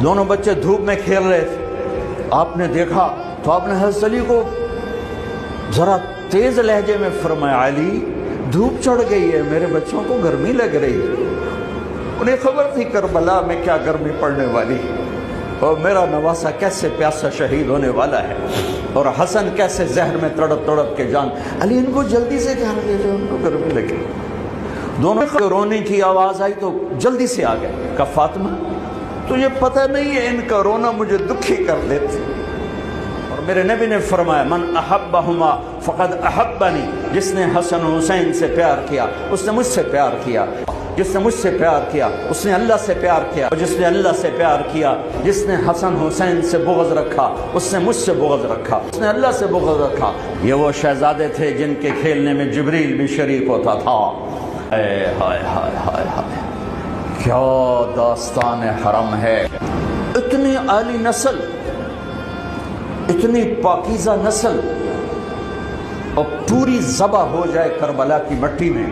دونوں بچے دھوپ میں کھیل رہے تھے، آپ نے دیکھا تو آپ نے حضرت علی کو ذرا تیز لہجے میں فرمایا، علی دھوپ چڑھ گئی ہے، میرے بچوں کو گرمی لگ رہی ہے۔ انہیں خبر تھی کربلا میں کیا گرمی پڑنے والی، اور میرا نواسا کیسے پیاسا شہید ہونے والا ہے، اور حسن کیسے زہر میں تڑپ تڑپ کے جان۔ علی ان کو جلدی سے جان دے جو ان کو گرمی لگی۔ دونوں رونے کی آواز آئی تو جلدی سے آ گئے، کہا فاطمہ تجھے پتہ نہیں ہے ان کا رونا مجھے دکھی کر دیتے۔ اور میرے نبی نے فرمایا من احبہما فقد احبنی، جس نے حسن و حسین سے پیار کیا اس نے مجھ سے پیار کیا، جس نے مجھ سے پیار کیا اس نے اللہ سے پیار کیا، اور جس نے اللہ سے پیار کیا، جس نے حسن حسین سے بغض رکھا اس نے مجھ سے بغض رکھا، اس نے اللہ سے بغض رکھا۔ یہ وہ شہزادے تھے جن کے کھیلنے میں جبریل بھی شریک ہوتا تھا۔ اے ہائے ہائے ہائے ہائے، کیا داستان حرم ہے۔ اتنی عالی نسل، اتنی پاکیزہ نسل، اور پوری ذبح ہو جائے کربلا کی مٹی میں۔